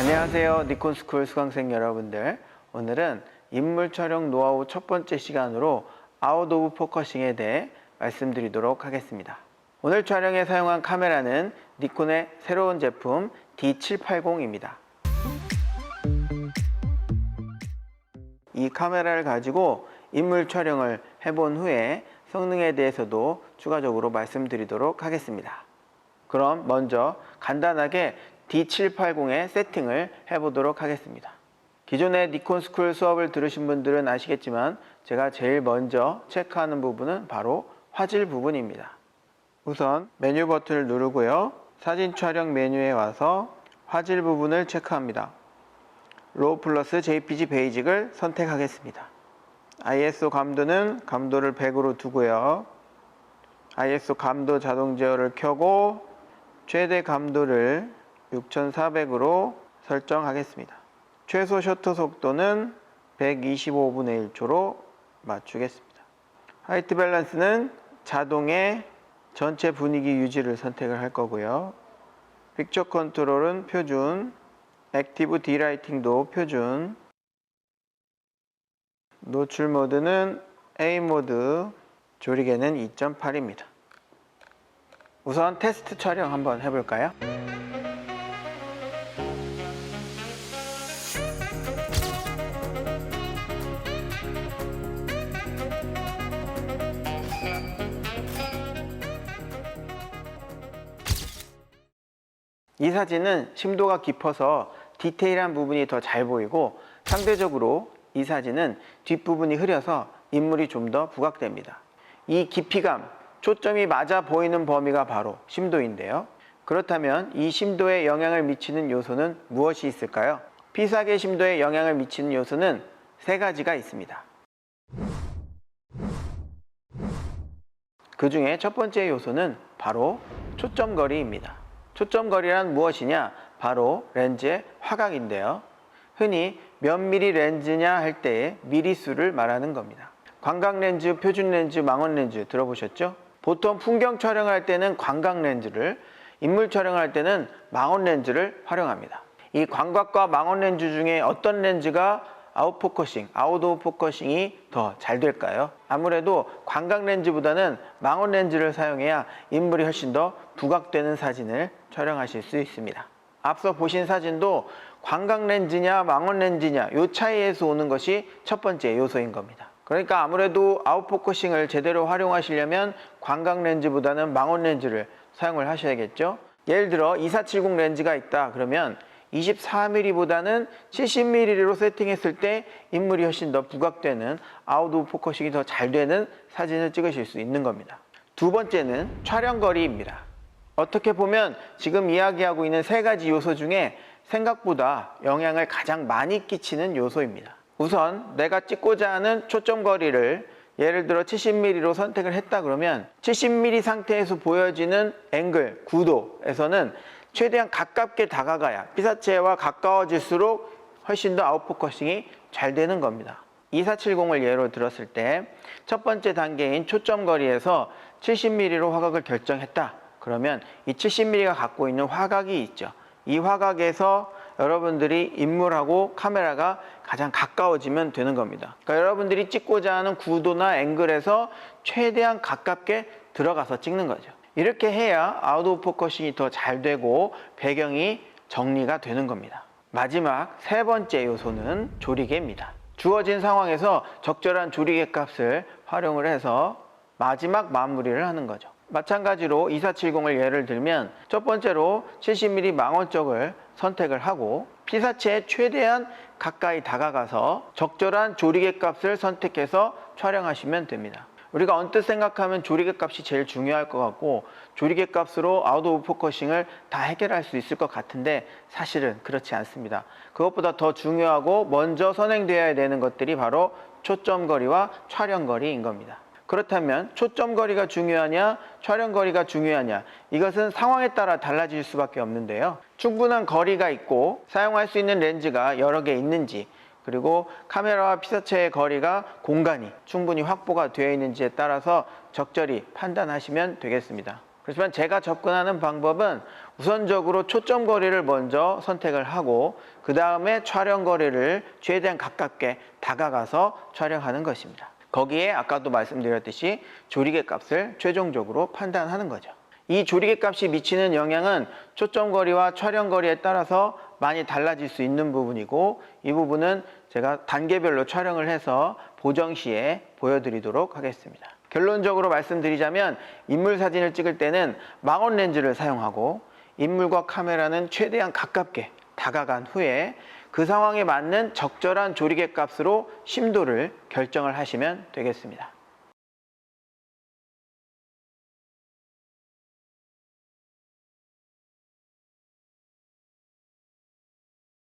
안녕하세요. 니콘스쿨 수강생 여러분들. 오늘은 인물 촬영 노하우 첫 번째 시간으로 아웃 오브 포커싱에 대해 말씀드리도록 하겠습니다. 오늘 촬영에 사용한 카메라는 니콘의 새로운 제품 D780입니다. 이 카메라를 가지고 인물 촬영을 해본 후에 성능에 대해서도 추가적으로 말씀드리도록 하겠습니다. 그럼 먼저 간단하게 D780의 세팅을 해보도록 하겠습니다. 기존에 니콘스쿨 수업을 들으신 분들은 아시겠지만 제가 제일 먼저 체크하는 부분은 바로 화질 부분입니다. 우선 메뉴 버튼을 누르고요. 사진 촬영 메뉴에 와서 화질 부분을 체크합니다. 로우 플러스 JPG 베이직을 선택하겠습니다. ISO 감도는 감도를 100으로 두고요. ISO 감도 자동 제어를 켜고 최대 감도를 6400으로 설정하겠습니다. 최소 셔터 속도는 125분의 1초로 맞추겠습니다. 화이트 밸런스는 자동의 전체 분위기 유지를 선택을 할 거고요. 픽처 컨트롤은 표준, 액티브 디라이팅도 표준, 노출 모드는 A 모드, 조리개는 2.8입니다. 우선 테스트 촬영 한번 해볼까요? 이 사진은 심도가 깊어서 디테일한 부분이 더 잘 보이고 상대적으로 이 사진은 뒷부분이 흐려서 인물이 좀 더 부각됩니다. 이 깊이감, 초점이 맞아 보이는 범위가 바로 심도인데요. 그렇다면 이 심도에 영향을 미치는 요소는 무엇이 있을까요? 피사계 심도에 영향을 미치는 요소는 세 가지가 있습니다. 그 중에 첫 번째 요소는 바로 초점거리입니다. 초점거리란 무엇이냐? 바로 렌즈의 화각인데요. 흔히 몇 미리 렌즈냐 할 때의 미리수를 말하는 겁니다. 광각 렌즈, 표준 렌즈, 망원 렌즈 들어보셨죠? 보통 풍경 촬영을 할 때는 광각 렌즈를, 인물 촬영을 할 때는 망원 렌즈를 활용합니다. 이 광각과 망원 렌즈 중에 어떤 렌즈가 아웃 오브 포커싱이 더 잘 될까요? 아무래도 광각 렌즈보다는 망원 렌즈를 사용해야 인물이 훨씬 더 부각되는 사진을 촬영하실 수 있습니다. 앞서 보신 사진도 광각 렌즈냐 망원 렌즈냐 이 차이에서 오는 것이 첫 번째 요소인 겁니다. 그러니까 아무래도 아웃 포커싱을 제대로 활용하시려면 광각 렌즈보다는 망원 렌즈를 사용을 하셔야겠죠. 예를 들어 2470 렌즈가 있다 그러면 24mm보다는 70mm로 세팅했을 때 인물이 훨씬 더 부각되는 아웃 오브 포커싱이 더 잘 되는 사진을 찍으실 수 있는 겁니다. 두 번째는 촬영거리입니다. 어떻게 보면 지금 이야기하고 있는 세 가지 요소 중에 생각보다 영향을 가장 많이 끼치는 요소입니다. 우선 내가 찍고자 하는 초점거리를 예를 들어 70mm로 선택을 했다 그러면 70mm 상태에서 보여지는 앵글, 구도에서는 최대한 가깝게 다가가야 피사체와 가까워질수록 훨씬 더 아웃포커싱이 잘 되는 겁니다. 2470을 예로 들었을 때 첫 번째 단계인 초점거리에서 70mm로 화각을 결정했다. 그러면 이 70mm가 갖고 있는 화각이 있죠. 이 화각에서 여러분들이 인물하고 카메라가 가장 가까워지면 되는 겁니다. 그러니까 여러분들이 찍고자 하는 구도나 앵글에서 최대한 가깝게 들어가서 찍는 거죠. 이렇게 해야 아웃 오브 포커싱이 더 잘 되고 배경이 정리가 되는 겁니다. 마지막 세 번째 요소는 조리개입니다. 주어진 상황에서 적절한 조리개 값을 활용을 해서 마지막 마무리를 하는 거죠. 마찬가지로 2470을 예를 들면 첫 번째로 70mm 망원 쪽을 선택을 하고 피사체에 최대한 가까이 다가가서 적절한 조리개 값을 선택해서 촬영하시면 됩니다. 우리가 언뜻 생각하면 조리개 값이 제일 중요할 것 같고 조리개 값으로 아웃 오브 포커싱을 다 해결할 수 있을 것 같은데 사실은 그렇지 않습니다. 그것보다 더 중요하고 먼저 선행되어야 되는 것들이 바로 초점거리와 촬영거리인 겁니다. 그렇다면 초점거리가 중요하냐 촬영거리가 중요하냐 이것은 상황에 따라 달라질 수밖에 없는데요. 충분한 거리가 있고 사용할 수 있는 렌즈가 여러 개 있는지 그리고 카메라와 피사체의 거리가 공간이 충분히 확보가 되어 있는지에 따라서 적절히 판단하시면 되겠습니다. 그렇지만 제가 접근하는 방법은 우선적으로 초점 거리를 먼저 선택을 하고 그 다음에 촬영 거리를 최대한 가깝게 다가가서 촬영하는 것입니다. 거기에 아까도 말씀드렸듯이 조리개 값을 최종적으로 판단하는 거죠. 이 조리개 값이 미치는 영향은 초점 거리와 촬영 거리에 따라서 많이 달라질 수 있는 부분이고, 이 부분은 제가 단계별로 촬영을 해서 보정 시에 보여드리도록 하겠습니다. 결론적으로 말씀드리자면 인물 사진을 찍을 때는 망원 렌즈를 사용하고 인물과 카메라는 최대한 가깝게 다가간 후에 그 상황에 맞는 적절한 조리개 값으로 심도를 결정을 하시면 되겠습니다.